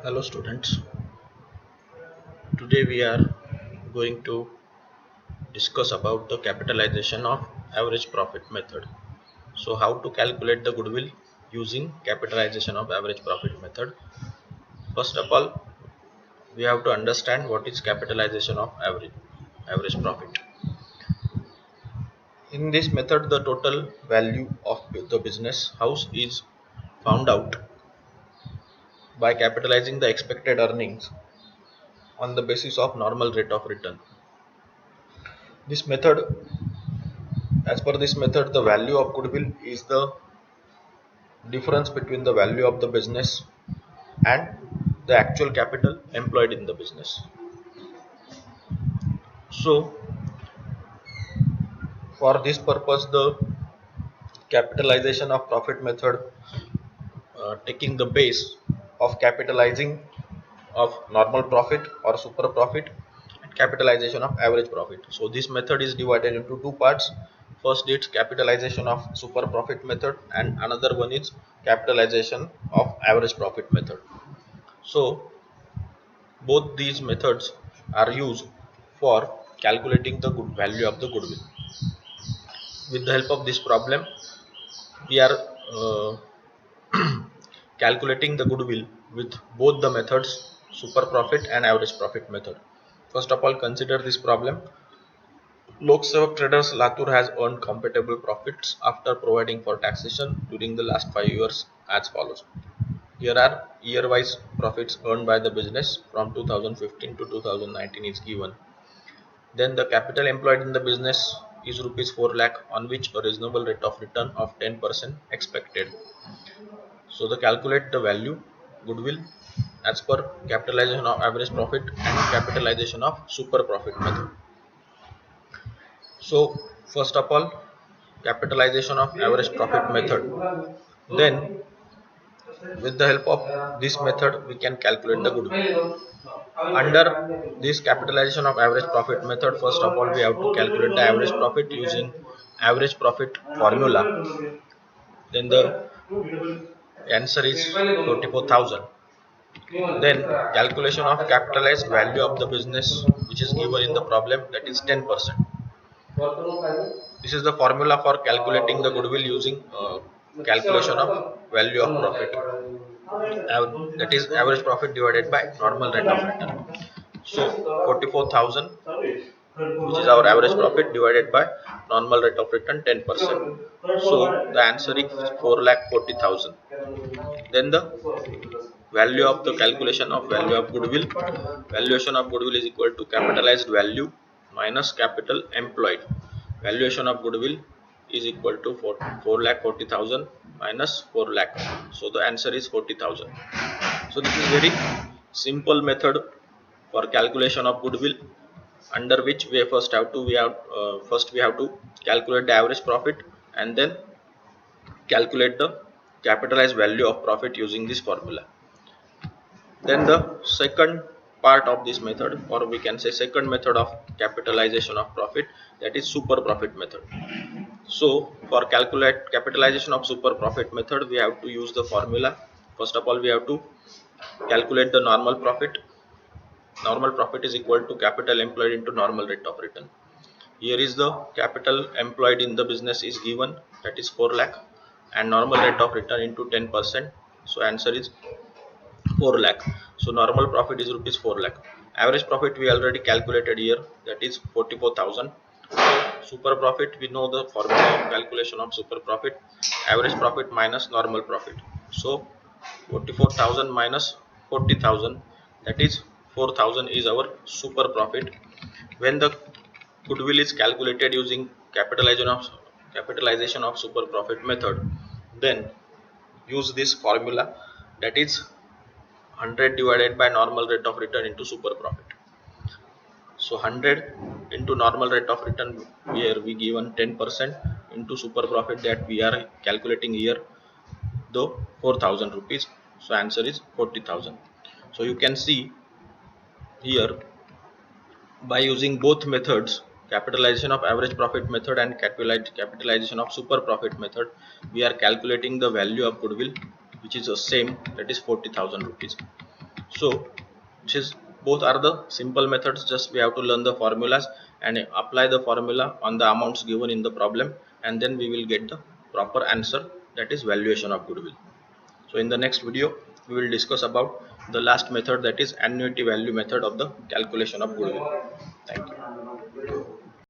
Hello students, today we are going to discuss about the capitalization of average profit method. So how to calculate the goodwill using capitalization of average profit method. First of all, we have to understand what is capitalization of average profit. In this method, the total value of the business house is found out by capitalizing the expected earnings on the basis of normal rate of return. This method As per this method, the value of goodwill is the difference between the value of the business and the actual capital employed in the business. So, for this purpose, the capitalization of profit method taking the base of capitalizing of normal profit or super profit and capitalization of average profit. So this method is divided into two parts. First, it's capitalization of super profit method and another one is capitalization of average profit method. So both these methods are used for calculating the good value of the goodwill. With the help of this problem, we are uh, calculating the goodwill with both the methods, super profit and average profit method. First of all, consider this problem. Lok Sevak Traders Latur has earned compatible profits after providing for taxation during the last 5 years as follows. Here are year-wise profits earned by the business from 2015 to 2019 is given. Then the capital employed in the business is rupees 4 lakh, on which a reasonable rate of return of 10% expected. So the calculate the value goodwill as per capitalization of average profit and capitalization of super profit method. So first of all, capitalization of average profit method. Then with the help of this method we can calculate the goodwill. Under this capitalization of average profit method, first of all we have to calculate the average profit using average profit formula. Then the answer is 44,000. Then calculation of capitalized value of the business, which is given in the problem, that is 10%. This is the formula for calculating the goodwill using calculation of value of profit. That is average profit divided by normal rate of return. So 44,000, which is our average profit, divided by normal rate of return 10%. So the answer is 4,40,000. Then the value of the calculation of value of goodwill. Valuation of goodwill is equal to capitalized value minus capital employed. Valuation of goodwill is equal to 4,40,000 minus 4 lakh. So the answer is 40,000. So this is very simple method for calculation of goodwill, under which we first we have to calculate the average profit and then calculate the capitalized value of profit using this formula. Then the second part of this method, or we can say second method of capitalization of profit, that is super profit method. So for calculate capitalization of super profit method, we have to use the formula. First of all, we have to calculate the normal profit. Normal profit is equal to capital employed into normal rate of return. Here is the capital employed in the business is given, that is 4 lakh, and normal rate of return into 10%. So answer is 4 lakh. So normal profit is rupees 4 lakh. Average profit we already calculated here, that is 44,000. Super profit, we know the formula of calculation of super profit, average profit minus normal profit. So 44,000 minus 40,000, that is 4,000 is our super profit. When the goodwill is calculated using capitalization of super profit method, then use this formula, that is 100 divided by normal rate of return into super profit. So 100 into normal rate of return, here we given 10% into super profit that we are calculating here, though 4,000 rupees. So answer is 40,000. So you can see here, by using both methods, capitalization of average profit method and capitalization of super profit method, we are calculating the value of goodwill, which is the same, that is 40,000 rupees. So both are the simple methods, just we have to learn the formulas and apply the formula on the amounts given in the problem, and then we will get the proper answer, that is valuation of goodwill. So in the next video we will discuss about the last method, that is annuity value method of the calculation of goodwill. Thank you.